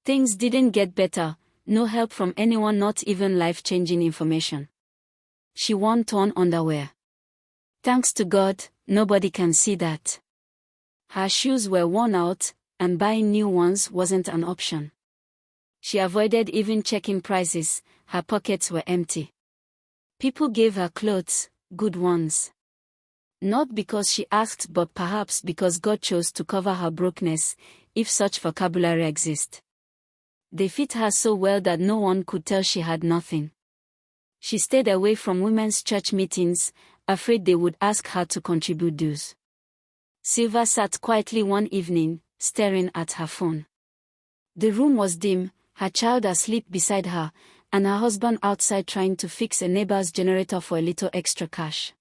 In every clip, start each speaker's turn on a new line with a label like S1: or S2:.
S1: Things didn't get better, no help from anyone, not even life-changing information. She wore torn underwear. Thanks to God, nobody can see that. Her shoes were worn out, and buying new ones wasn't an option. She avoided even checking prices, her pockets were empty. People gave her clothes, good ones. Not because she asked, but perhaps because God chose to cover her brokenness, if such vocabulary exists. They fit her so well that no one could tell she had nothing. She stayed away from women's church meetings, afraid they would ask her to contribute dues. Silva sat quietly one evening, staring at her phone. The room was dim, her child asleep beside her, and her husband outside trying to fix a neighbor's generator for a little extra cash.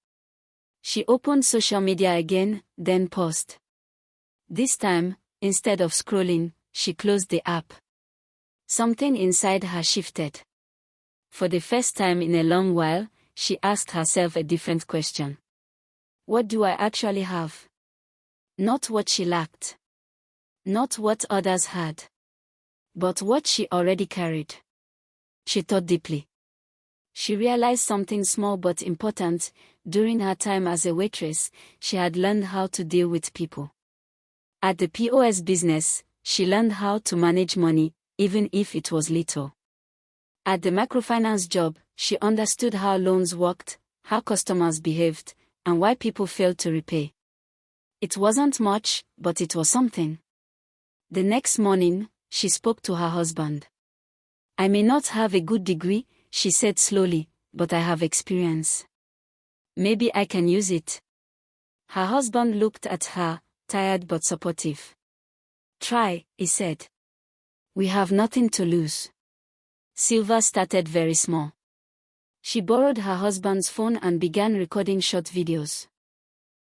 S1: She opened social media again, then paused. This time, instead of scrolling, she closed the app. Something inside her shifted. For the first time in a long while, she asked herself a different question. What do I actually have? Not what she lacked. Not what others had. But what she already carried. She thought deeply. She realized something small but important. During her time as a waitress, she had learned how to deal with people. At the POS business, she learned how to manage money, even if it was little. At the microfinance job, she understood how loans worked, how customers behaved, and why people failed to repay. It wasn't much, but it was something. The next morning, she spoke to her husband. I may not have a good degree, she said slowly, but I have experience. Maybe I can use it. Her husband looked at her, tired but supportive. Try, he said. We have nothing to lose. Silva started very small. She borrowed her husband's phone and began recording short videos.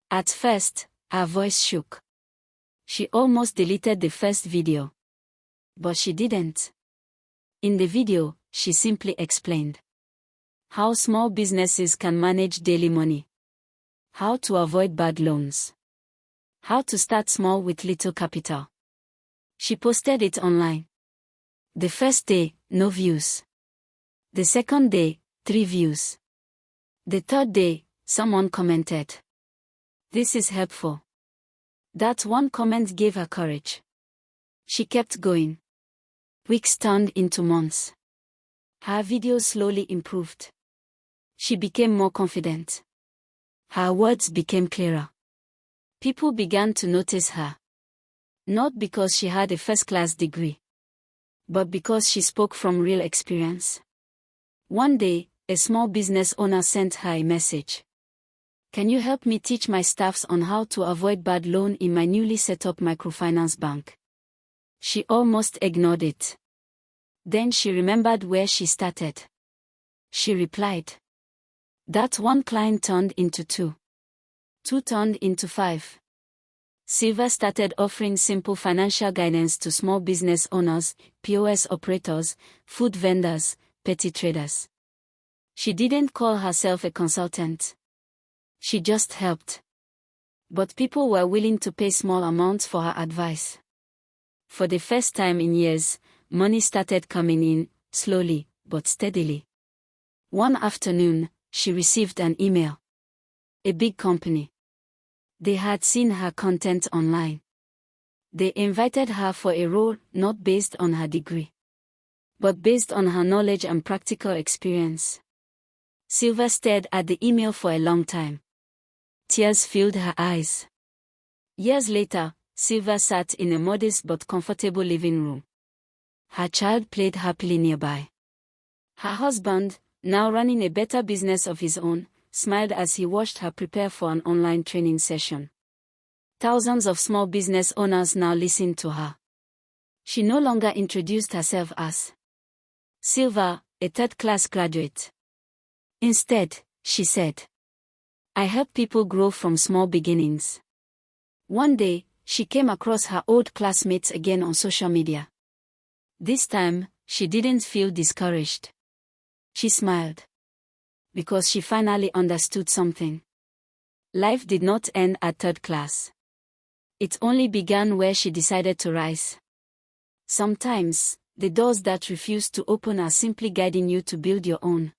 S1: At first, her voice shook. She almost deleted the first video. But she didn't. In the video, she simply explained how small businesses can manage daily money, how to avoid bad loans, how to start small with little capital. She posted it online. The first day, no views. The second day, 3 views. The third day, someone commented. This is helpful. That one comment gave her courage. She kept going. Weeks turned into months. Her videos slowly improved. She became more confident. Her words became clearer. People began to notice her. Not because she had a first-class degree, but because she spoke from real experience. One day, a small business owner sent her a message. Can you help me teach my staffs on how to avoid bad loan in my newly set up microfinance bank? She almost ignored it. Then she remembered where she started. She replied. That one client turned into 2. 2 turned into 5. Silva started offering simple financial guidance to small business owners, POS operators, food vendors, petty traders. She didn't call herself a consultant. She just helped. But people were willing to pay small amounts for her advice. For the first time in years, money started coming in, slowly, but steadily. One afternoon, she received an email. A big company. They had seen her content online. They invited her for a role not based on her degree, but based on her knowledge and practical experience. Silva stared at the email for a long time. Tears filled her eyes. Years later, Silva sat in a modest but comfortable living room. Her child played happily nearby. Her husband, now running a better business of his own, smiled as he watched her prepare for an online training session. Thousands of small business owners now listened to her. She no longer introduced herself as Silva, a third-class graduate. Instead, she said, I help people grow from small beginnings. One day, she came across her old classmates again on social media. This time, she didn't feel discouraged. She smiled. Because she finally understood something. Life did not end at third class. It only began where she decided to rise. Sometimes, The doors that refuse to open are simply guiding you to build your own.